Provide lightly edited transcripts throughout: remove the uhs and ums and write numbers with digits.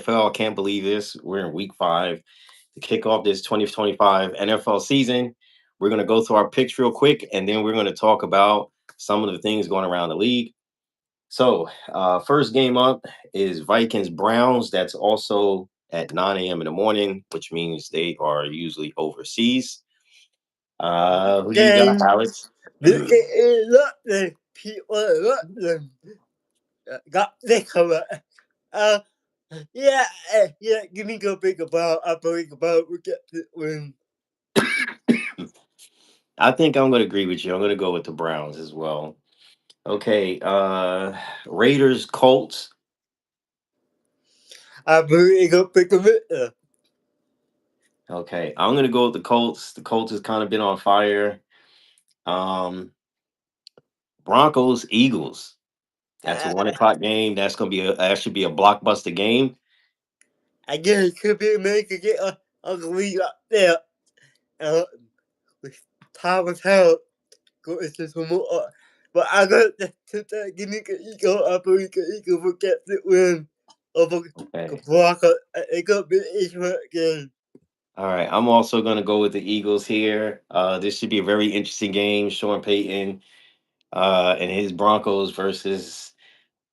NFL. I can't believe this. We're in week 5 to kick off this 2025 NFL season. We're going to go through our picks real quick, and then we're going to talk about some of the things going around the league. So, first game up is Vikings Browns. That's also at 9 a.m. in the morning, which means they are usually overseas. Who do you got, Game. Alex? Look the people look them got this cover. Uh, yeah, yeah. Give me go big about. I believe about we get the win. I think I'm going to agree with you. I'm going to go with the Browns as well. Okay, Raiders Colts. I believe go big of it. Okay, I'm going to go with the Colts. The Colts has kind of been on fire. Um, Broncos Eagles. That's a 1 o'clock game. That's going to be that should be a blockbuster game. I guess it could be America get a league up there. Uh, with Thomas Hell go into some more. But I got to give me the ego. I believe the ego will get the win over the Okay. Broncos. It could be Israel game. All right. I'm also going to go with the Eagles here. This should be a very interesting game. Sean Payton and his Broncos versus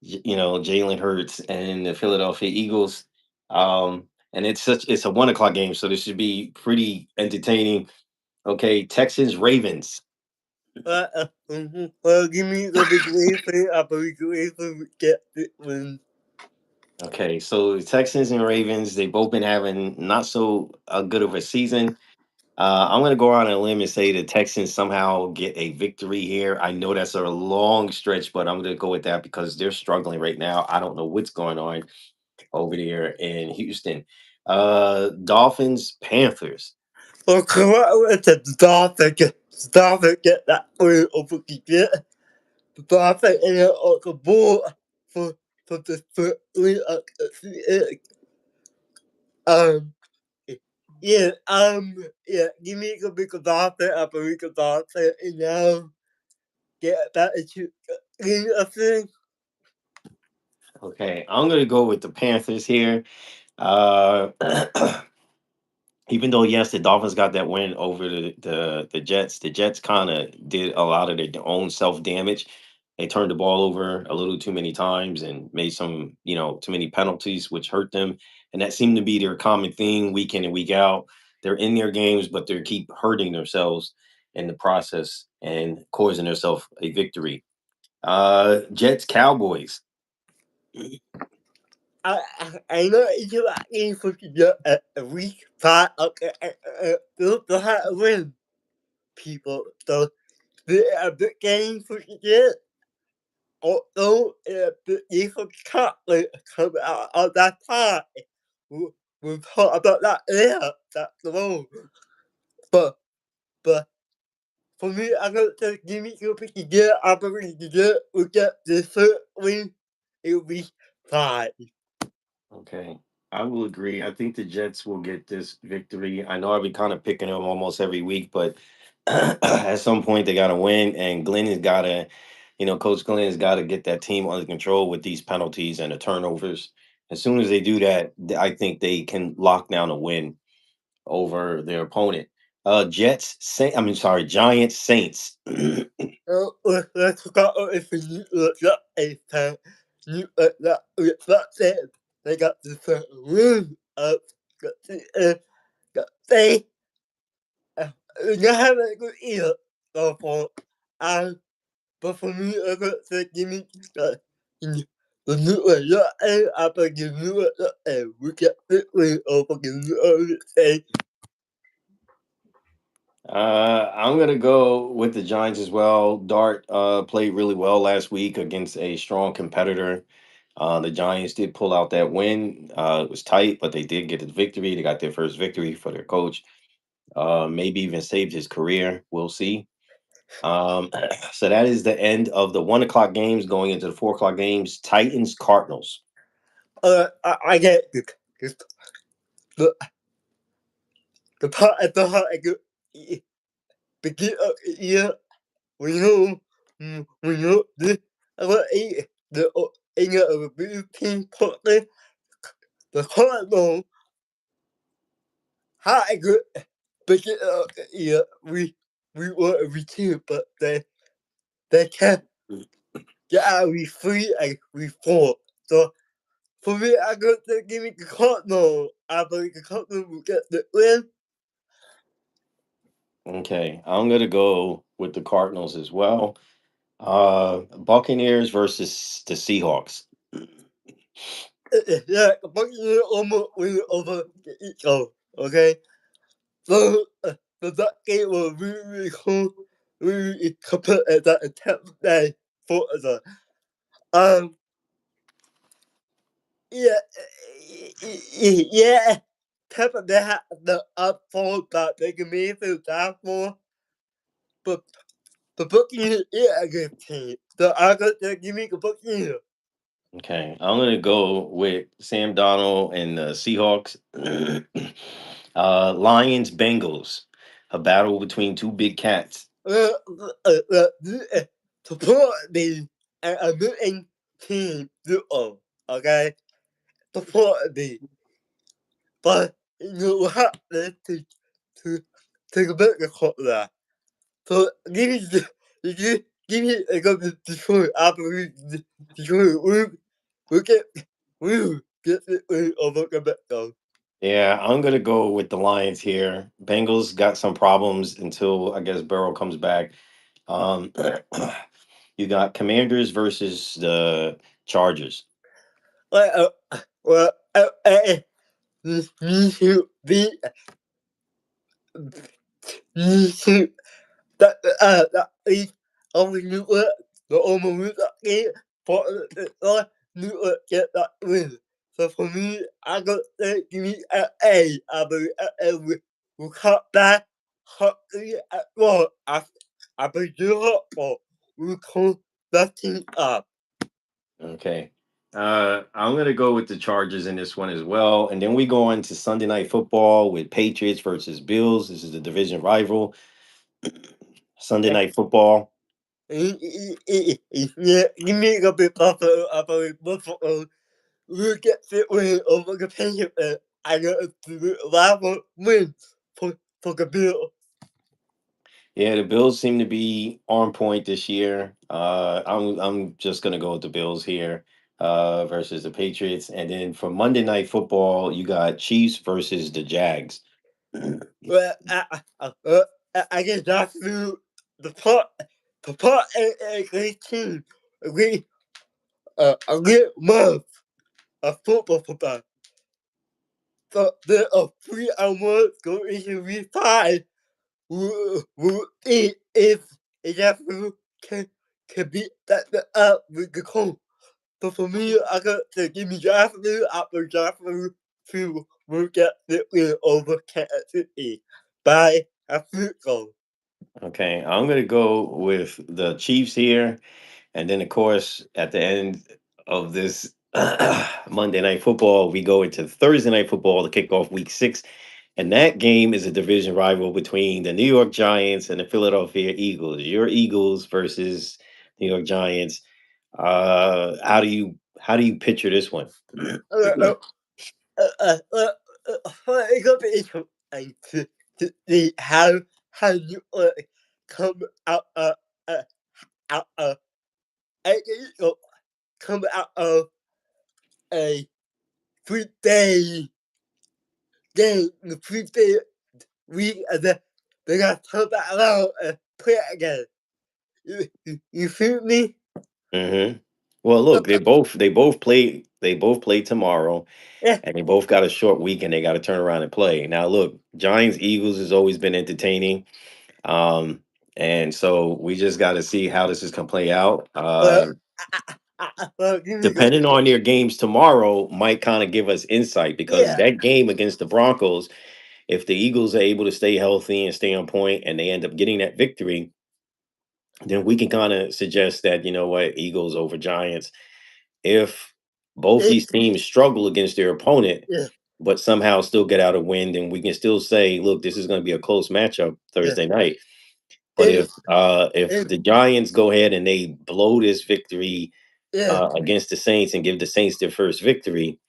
Jalen Hurts and the Philadelphia Eagles. And it's a 1 o'clock game, so this should be pretty entertaining. Okay, Texans Ravens. Well, give me the big win. I believe the Ravens will get the win. Okay, so the Texans and Ravens, they both been having not so good of a season. I'm going to go out on a limb and say the Texans somehow get a victory here. I know that's a long stretch, but I'm going to go with that because they're struggling right now. I don't know what's going on over there in Houston. Dolphins, Panthers. Well, come on with the Dolphins get that win over the get. The Dolphins in the ball for the win of the um. Yeah, yeah, give me a big Dolphin, I believe the Dolphin, and now get that into a thing. Okay, I'm going to go with the Panthers here. Uh, Even though yes, the Dolphins got that win over the Jets, the Jets kind of did a lot of their own self damage. They turned the ball over a little too many times and made some, too many penalties, which hurt them. And that seemed to be their common thing week in and week out. They're in their games, but they keep hurting themselves in the process and causing themselves a victory. Jets Cowboys. I know it's about game for a week, 5, okay, they'll have a win, people. So, a big game for the Jets. Although a big game for Scotland coming out of that time. We'll talk about that later. That's the role. But, but, for me, I'm going to give me your pick again. I believe the Jets will get the third win in week 5. Okay. I will agree. I think the Jets will get this victory. I know I've been kind of picking them almost every week, but at some point they got to win. And Glenn has got to, Coach Glenn has got to get that team under control with these penalties and the turnovers. As soon as they do that, I think they can lock down a win over their opponent. Giants, Saints. Let's go if you look up a time. You look up there. They got the first room up. Got they. You have a good ear. So for but for me, I got to give me the new one. I but you knew it. We get it. We over the new one. I'm gonna go with the Giants as well. Dart played really well last week against a strong competitor. The Giants did pull out that win. It was tight, but they did get the victory. They got their first victory for their coach. Maybe even saved his career. We'll see. So that is the end of the 1 o'clock games going into the 4 o'clock games. Titans, Cardinals. I get the the part at the heart. I go begin of the year. We know, we know this. I got the of a big team partner. the Cardinals had a good beginning of the year. We were a team, but they kept yeah, we 3 and 4. So for me, I got to give me the Cardinals. I believe the Cardinals will get the win. Okay, I'm gonna go with the Cardinals as well. Buccaneers versus the Seahawks. Yeah, the Buccaneers almost win over the Eagles. Okay, so that game was really cool. Really compared to that attempt day for the yeah yeah. Tampa Bay had the up for that they can be feel down for, but the Buccaneers is a good team. So I got to give me the Buccaneers. Okay, I'm gonna go with Sam Donald and the Seahawks. Lions Bengals, a battle between two big cats. Support me and a winning team duo, okay? Support me. But you have to take a bit of that. So give me a go to Detroit after Detroit we get we get it over the back though. Yeah, I'm gonna go with the Lions here. Bengals got some problems until I guess Burrow comes back. Um, you got Commanders versus the Chargers. Well, me to be me to that is only new the almost game for the new get that win. So for me, I got to give me an A. I believe will cut back hotly at all. I believe hot we call that team up. Okay. I'm gonna go with the Chargers in this one as well. And then we go on to Sunday night football with Patriots versus Bills. This is the division rival. Sunday Yeah, night football. yeah, give me a bit Buffalo. I believe Buffalo will get the win over the Patriots. I got to rival win for the Bill. Yeah, the Bills seem to be on point this year. I'm just gonna go with the Bills here versus the Patriots. And then for Monday night football, you got Chiefs versus the Jags. Well, I guess that's the part a great team, a great month of football. So there are 3 hours going to be 5. Who if that can beat that up with the cold. But for me, I got to give me Jacksonville after Jacksonville to will get the win over Kansas City by a field goal. Okay, I'm gonna go with the Chiefs here. And then, of course, at the end of this Monday night football, we go into Thursday night football to kick off week 6. And that game is a division rival between the New York Giants and the Philadelphia Eagles. Your Eagles versus New York Giants. How do you picture this one? Uh, uh, uh, uh, it's gonna be interesting to see how you come out uh, out you know, come out of a 3 day game, the 3 day week, and then they got to come back around and play again. You feel me? hmm Well, look, they both play tomorrow, Yeah, and they both got a short week, and they got to turn around and play. Now, look, Giants Eagles has always been entertaining. Um, and so we just got to see how this is gonna play out. well, give me the Depending on their games tomorrow, might kind of give us insight because yeah, that game against the Broncos, if the Eagles are able to stay healthy and stay on point, and they end up getting that victory, then we can kind of suggest that what, Eagles over Giants. If both it, these teams struggle against their opponent, yeah, but somehow still get out a win, then we can still say, look, this is going to be a close matchup yeah, Thursday night. But it, if it, the Giants go ahead and they blow this victory yeah, against the Saints and give the Saints their first victory,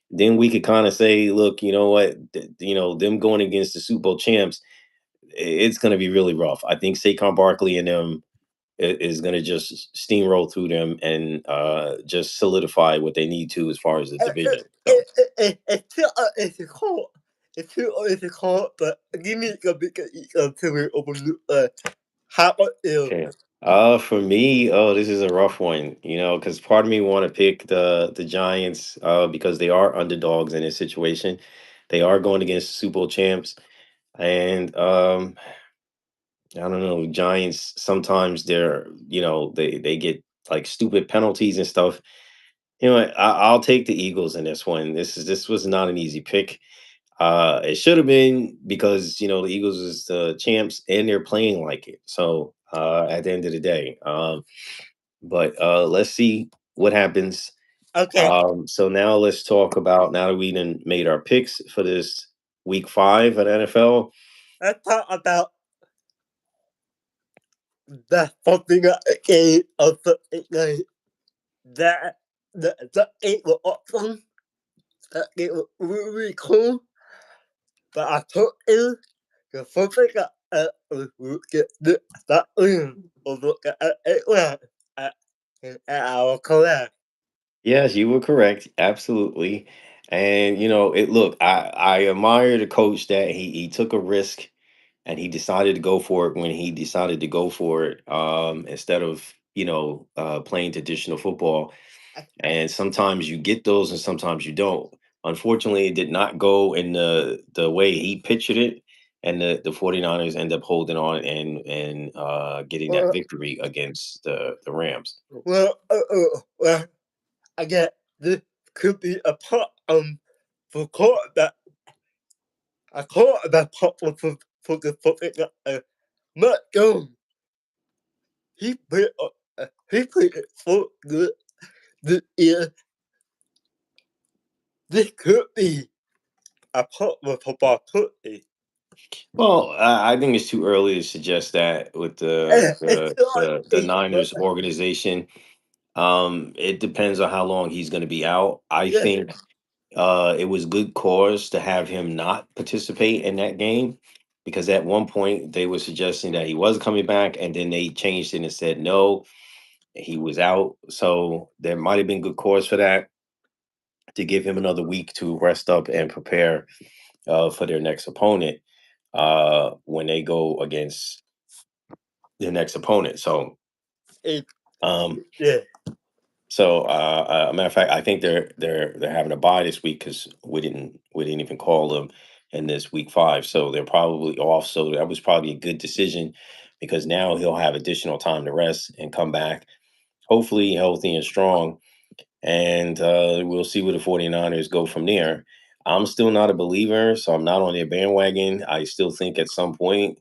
then we could kind of say, look, you know what, them going against the Super Bowl champs, it's going to be really rough. I think Saquon Barkley and them is going to just steamroll through them and just solidify what they need to as far as the division. So It's still difficult. It's still difficult, but give me a big to open how about you? yeah. For me, oh, this is a rough one, because part of me want to pick the Giants because they are underdogs in this situation. They are going against Super Bowl champs, and I don't know, Giants sometimes they get like stupid penalties and stuff. I'll take the Eagles in this one. This was not an easy pick. It should have been because the Eagles is the champs and they're playing like it. So at the end of the day, but let's see what happens. Okay, So now let's talk about now that we done made our picks for this week 5 at NFL. let's talk about the something game of the game that the game was awesome. That game was really cool, but I told you the something we get that win over Atlanta. And I was correct. Yes, you were correct. Absolutely. And it look, I admire the coach that he took a risk and he decided to go for it when he decided to go for it instead of, playing traditional football. And sometimes you get those and sometimes you don't. Unfortunately, it did not go in the way he pictured it. And the 49ers end up holding on and getting that Well, victory against the Rams. well, I get this could be a part for quarterback. A quarterback problem for the something Matt Jones. He played it so good this year. This could be a problem for Barkley. Well, I think it's too early to suggest that with the It's the not the, the a Niners organization. It depends on how long he's going to be out. I yeah. think it was good cause to have him not participate in that game because at one point they were suggesting that he was coming back, and then they changed it and said no, he was out. So there might have been good cause for that to give him another week to rest up and prepare for their next opponent when they go against their next opponent. So, It, um, yeah. matter of fact, I think they're having a bye this week because we didn't even call them in this week 5, so they're probably off. So that was probably a good decision because now he'll have additional time to rest and come back, hopefully healthy and strong, and we'll see where the 49ers go from there. I'm still not a believer, so I'm not on their bandwagon. I still think at some point,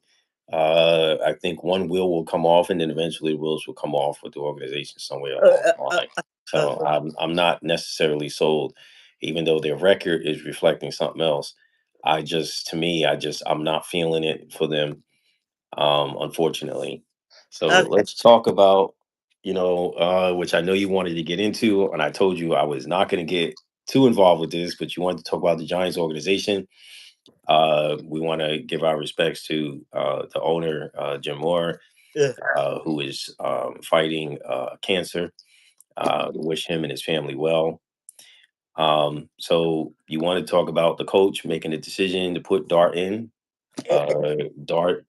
I think one wheel will come off, and then eventually wheels will come off with the organization somewhere Uh, along uh, the uh, line. uh, So uh, I'm not necessarily sold, even though their record is reflecting something else. To me, I'm not feeling it for them, unfortunately. So okay. let's talk about, which I know you wanted to get into, and I told you I was not going to get too involved with this, but you wanted to talk about the Giants organization. We want to give our respects to the owner, Jim Moore, Yeah. who is fighting cancer. Wish him and his family well. So you want to talk about the coach making the decision to put Dart in. Dart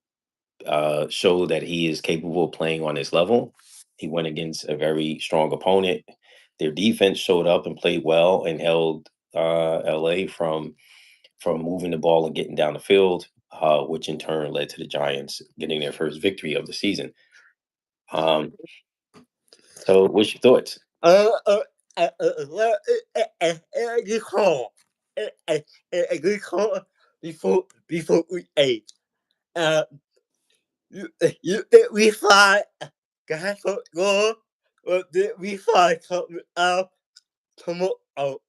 showed that he is capable of playing on this level. He went against a very strong opponent. Their defense showed up and played well and held LA from moving the ball and getting down the field, which in turn led to the Giants getting their first victory of the season. Um, so, what's your thoughts? Uh, uh, well, a good call. A good call before we ate. Uh, you think we fight? Guys, go. But did we fight coming out tomorrow?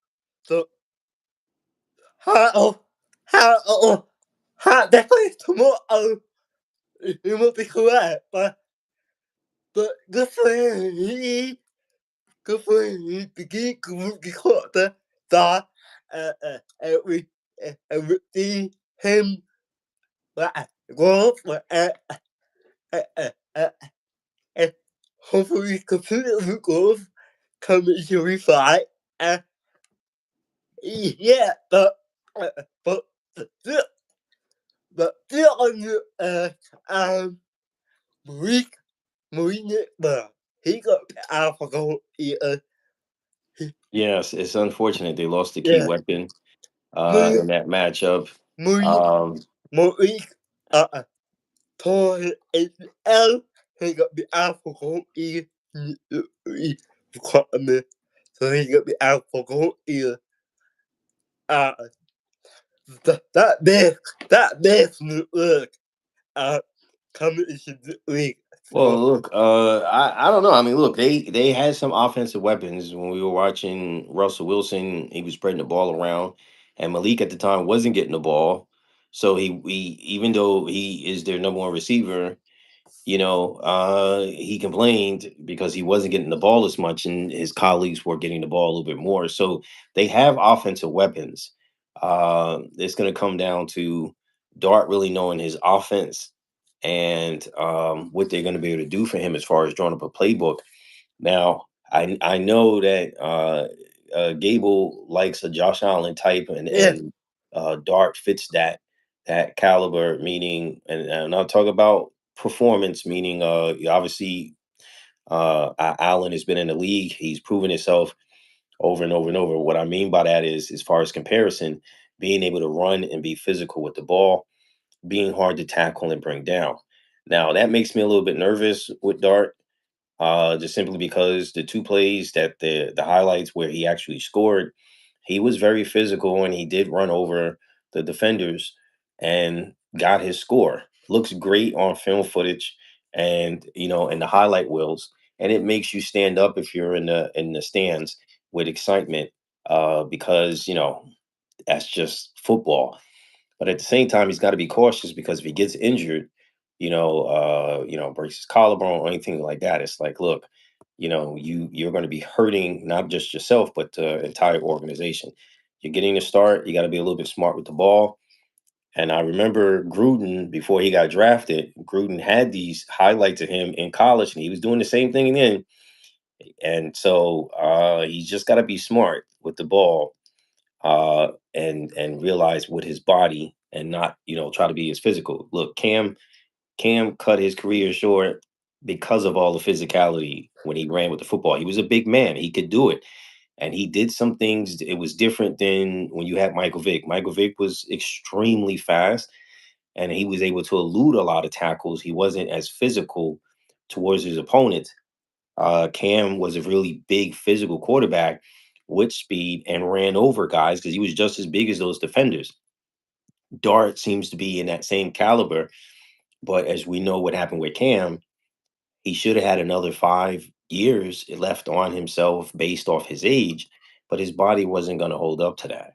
So how how definitely tomorrow? You won't be correct, but good for him. Good for him. He begin good quarter. we see him go for and hopefully completely goes coming to refine. Uh, yeah, but still, still on the Malik Malik, but he got alcohol. Yes, it's unfortunate they lost the key Yeah, weapon Malik in that matchup. Malik Um, Malik tore his L. He got the alcohol. Requirement, so he got the alcohol. Uh, that makes me look uh coming into the league well, for look, I don't know. I mean, look, they had some offensive weapons when we were watching Russell Wilson. He was spreading the ball around, and Malik at the time wasn't getting the ball. So he even though he is their number one receiver, he complained because he wasn't getting the ball as much, and his colleagues were getting the ball a little bit more. So they have offensive weapons. It's going to come down to Dart really knowing his offense and what they're going to be able to do for him as far as drawing up a playbook. Now, I know that Gable likes a Josh Allen type, and yeah. Dart fits that caliber. Meaning, and I'll talk about performance. Meaning, obviously, Allen has been in the league. He's proven himself over and over and over. What I mean by that is, as far as comparison, being able to run and be physical with the ball, being hard to tackle and bring down. Now, that makes me a little bit nervous with Dart, just simply because the two plays that the highlights where he actually scored, he was very physical and he did run over the defenders and got his score. Looks great on film footage and in the highlight wheels, and it makes you stand up if you're in the stands with excitement, because that's just football. But at the same time, he's got to be cautious because if he gets injured, breaks his collarbone or anything like that, it's like, look, you're going to be hurting not just yourself but the entire organization. You're getting to start. You got to be a little bit smart with the ball. And I remember Gruden before he got drafted. Gruden had these highlights of him in college, and he was doing the same thing then. And so he's just got to be smart with the ball, and realize with his body and not try to be as physical. Look, Cam cut his career short because of all the physicality when he ran with the football. He was a big man; he could do it, and he did some things. It was different than when you had Michael Vick. Michael Vick was extremely fast, and he was able to elude a lot of tackles. He wasn't as physical towards his opponent. Cam was a really big physical quarterback with speed and ran over guys because he was just as big as those defenders. Dart seems to be in that same caliber, but as we know what happened with Cam, he should have had another 5 years left on himself based off his age, but his body wasn't going to hold up to that.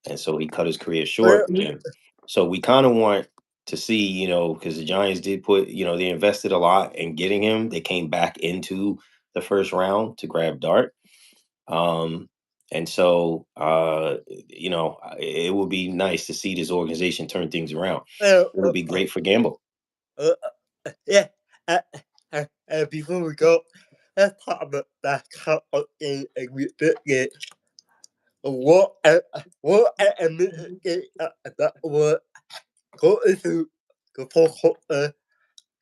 And so he cut his career short. Well, And so we kind of want to see, because the Giants did they invested a lot in getting him. They came back into the first round to grab Dart. Um, and so, it would be nice to see this organization turn things around. well, It would be great for Gamble. uh, yeah. Uh, before we go, let's talk about that couple in a bit. What a minute that will go into the focus.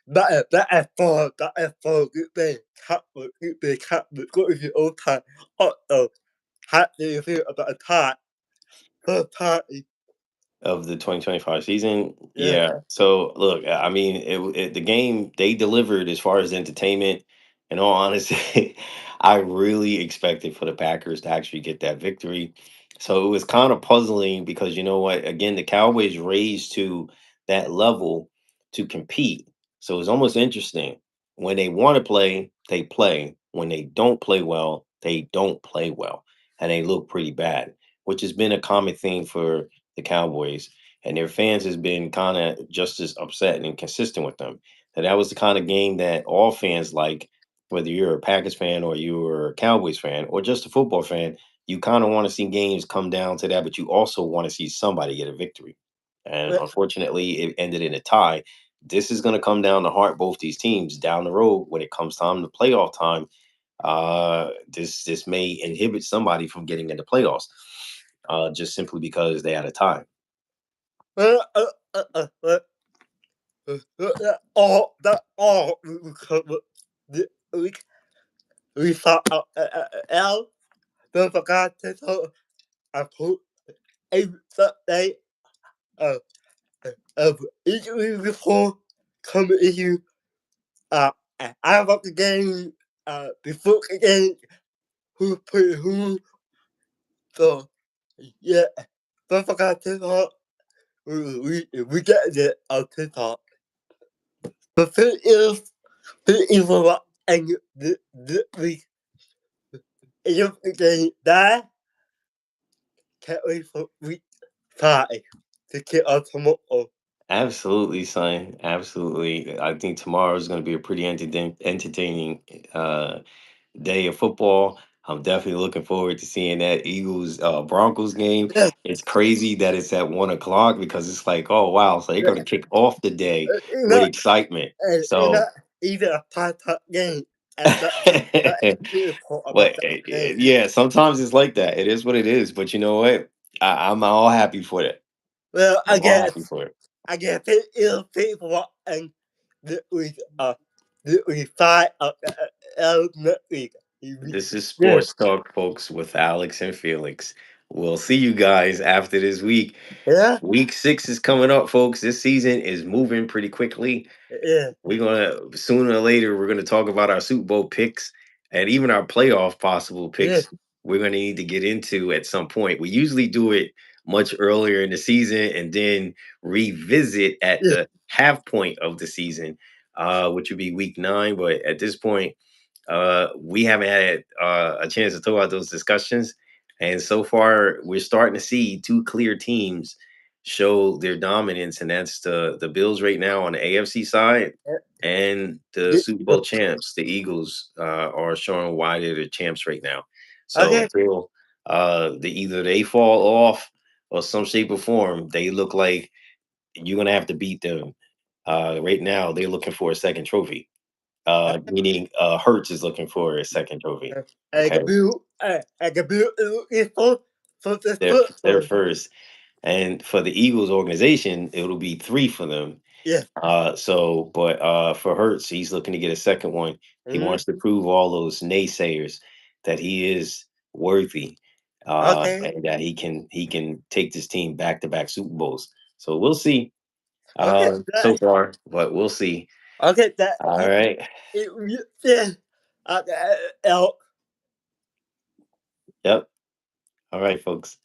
That is for good day. Good day, cat. Go into your own time. Oh, how do you feel about a tie? First party. Of the 2025 season. Yeah. Yeah. So look, I mean, the game they delivered as far as entertainment. In all honesty, I really expected for the Packers to actually get that victory. So it was kind of puzzling because you know what? Again, the Cowboys raised to that level to compete. So it's almost interesting. When they want to play, they play. When they don't play well, they don't play well, and they look pretty bad, which has been a common thing for the Cowboys, and their fans has been kind of just as upset and inconsistent with them. And that was the kind of game that all fans like, whether you're a Packers fan or you're a Cowboys fan or just a football fan. you kind of want to see games come down to that, but you also want to see somebody get a victory. And Well, unfortunately, it ended in a tie. This is going to come down to heart both these teams down the road when it comes time to playoff time. This may inhibit somebody from getting into playoffs, just simply because they had a tie. well, that all we covered the week. We saw L. Don't forget to tell I put every Sunday of each week before coming to you. Uh, I about the game. Before the game, who put who. So yeah, don't forget to talk. We get it on TikTok. But it is what and the week. If the game die, can't wait for week 5 to get on tomorrow. Absolutely, son. Absolutely. I think tomorrow is going to be a pretty entertaining day of football. I'm definitely looking forward to seeing that Eagles Broncos game. Yeah, It's crazy that it's at 1 o'clock because it's like, oh wow, so they're going to yeah. kick off the day It's with not, excitement. not So, even a part-time game. And that is but the good part about that game. yeah, sometimes it's like that. It is what it is. But you know what? I'm all happy for it. Well, I I'm all happy guess for it. I guess it is people and the we fight next week. This is Yeah, Sports Talk, folks, with Alex and Felix. We'll see you guys after this week. yeah, Week 6 is coming up, folks. This season is moving pretty quickly. yeah, We're gonna sooner or later we're gonna talk about our Super Bowl picks and even our playoff possible yeah, picks. We're gonna need to get into at some point. We usually do it much earlier in the season and then revisit at yeah. the half point of the season, which would be week 9. But at this point, we haven't had a chance to talk about those discussions. And so far, we're starting to see two clear teams show their dominance, and that's the Bills right now on the AFC side, and the Yeah. Super Bowl champs, the Eagles, are showing why they're the champs right now. So Okay, until either they fall off or some shape or form, they look like you're gonna have to beat them. Right now, they're looking for a second trophy. Meaning Hertz is looking for a second trophy. Okay, I can build it for the first they're one. first, and for the Eagles organization, it'll be three for them. Yeah. But for Hertz, he's looking to get a second one. He Mm, wants to prove all those naysayers that he is worthy, okay. and that he can take this team back to back Super Bowls. So we'll see. Okay. So far, but we'll see. Okay. That All right. it yeah. Uh, uh, uh, Yep. All right, folks.